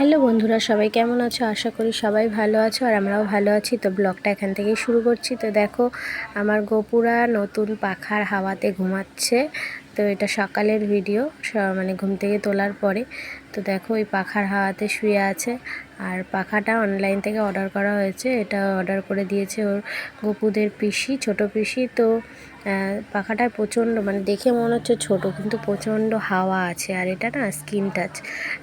Hello বন্ধুরা, সবাই কেমন আছো? আশা করি সবাই ভালো আছো আর আমরাও ভালো আছি। তো ব্লগটা এখান থেকেই শুরু করছি। তো দেখো, আমার গোপুরা নতুন পাখার হাওয়াতে ঘুমাচ্ছে। তো এটা সকালের ভিডিও, মানে ঘুম থেকে তোলার পরে। তো দেখো, ওই পাখার হাওয়াতে শুয়ে আছে। আর পাখাটা অনলাইন থেকে অর্ডার করা হয়েছে। এটা অর্ডার করে দিয়েছে ওর গোপুদের পিসি, ছোট পিসি। তো পাখাটা প্রচণ্ড, মানে দেখে মনে হচ্ছে ছোট, কিন্তু প্রচণ্ড হাওয়া আছে। আর এটা না স্ক্রিন টাচ,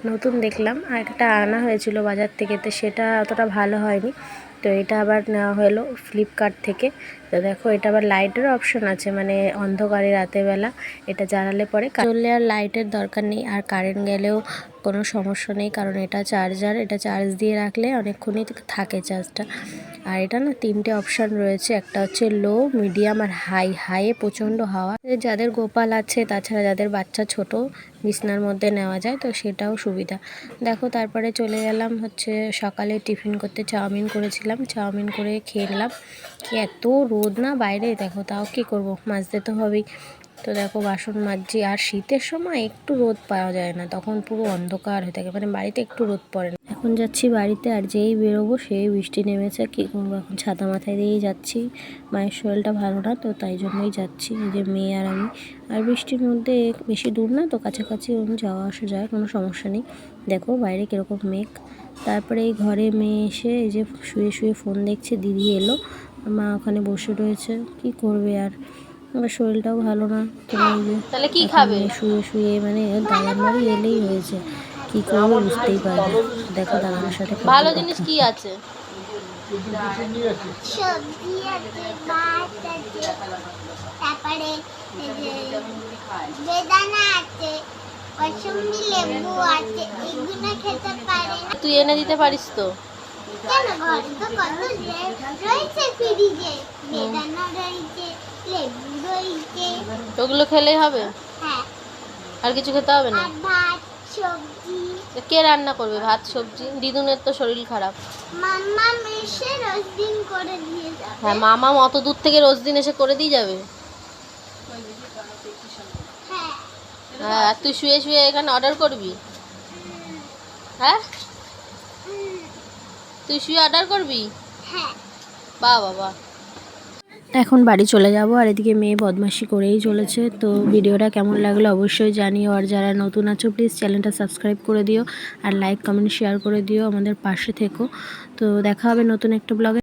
নতুন দেখলাম। আর একটা আনা হয়েছিল বাজার থেকে, তো সেটা অতটা ভালো হয়নি। তো এটা আবার নেওয়া হলো ফ্লিপকার্ট থেকে। তো দেখো, এটা আবার লাইটের অপশন আছে, মানে অন্ধকারে রাতেরবেলা এটা জ্বালালে পরে চললে আর লাইটের দরকার নেই, আর কারেন্ট গেলেও কোনো সমস্যা নেই, কারণ এটা চার্জার। এটা চার্জ দিয়ে রাখলে অনেকক্ষণই থাকে চার্জটা। আর এটা না 3টে অপশান রয়েছে, একটা হচ্ছে লো, মিডিয়াম আর হাই। হাইয়ে প্রচণ্ড হাওয়া, যাদের গোপাল আছে, তাছাড়া যাদের বাচ্চা ছোট, বিছনার মধ্যে নেওয়া যায়, তো সেটাও সুবিধা। দেখো, তারপরে চলে গেলাম হচ্ছে সকালে টিফিন করতে। চাউমিন করেছিলাম, চাউমিন করে খেয়ে নিলাম। কি এত রোদ না বাইরে, দেখো, তাও কি করব, মাজতে তো হবেই। তো দেখো, বাসন মাজছি। আর শীতের সময় একটু রোদ পাওয়া যায় না, তখন পুরো অন্ধকার হয়ে থাকে, মানে বাড়িতে একটু রোদ পড়ে না। এখন যাচ্ছি বাড়িতে, আর যেই বেরোবো সেই বৃষ্টি নেমেছে। কী করবো, এখন ছাতা মাথায় দিয়েই যাচ্ছি। মায়ের শরীরটা ভালো না, তো তাই জন্যই যাচ্ছি, এই যে মেয়ে আর আমি। আর বৃষ্টির মধ্যে বেশি দূর না তো, কাছাকাছি যাওয়া আসা যায়, কোনো সমস্যা নেই। দেখো বাইরে কীরকম মেঘ। তারপরে এই ঘরে মেয়ে এসে এই যে শুয়ে শুয়ে ফোন দেখছে। দিদি এলো, মা ওখানে বসে রয়েছে। কি করবে আর, আমার শরীরটাও ভালো না। তো এই যে তাহলে কি এখন খাবে? শুয়ে শুয়ে, মানে দাদার বাড়ি এলেই হয়েছে, কি করবে বুঝতেই পারবে। দেখো দাদার সাথে কত ভালো জিনিস কথা। কি আছে? সবজি আছে, ভাত আছে, তারপরে বেদানা আছে, মৌসুমী লেবু আছে। এগুলো খেতে পারে না। তুই এনে দিতে পারিস তো? কেন, ঘরে তো কত রয়েছে ফ্রিজে। বেদানা রয়েছে, লেবু রয়েছে। ওগুলো খেলেই হবে? হ্যাঁ। আর কিছু খেতে হবে না? আর ভাত, সবজি। কে রান্না করবে ভাত সবজি? দিদুনের তো শরীর খারাপ। মাম্মা এসে রোজ দিন করে দিয়ে যাবে। হ্যাঁ, মামা অত দূর থেকে রোজ দিন এসে করে দিয়ে যাবে? হ্যাঁ। হ্যাঁ, আর তুই শুয়ে শুয়ে এখানে অর্ডার করবি? হ্যাঁ, তুই শুয়ে অর্ডার করবি? হ্যাঁ। বাহ বাবা। এখন বাড়ি চলে যাব, আর এদিকে মেয়ে বদমাশি করেই চলেছে। তো ভিডিওটা কেমন লাগলো অবশ্যই জানিও, আর যারা নতুন আছো প্লিজ চ্যানেলটা সাবস্ক্রাইব করে দিও, আর লাইক কমেন্ট শেয়ার করে দিও, আমাদের পাশে থেকো। তো দেখা হবে নতুন একটা ব্লগে।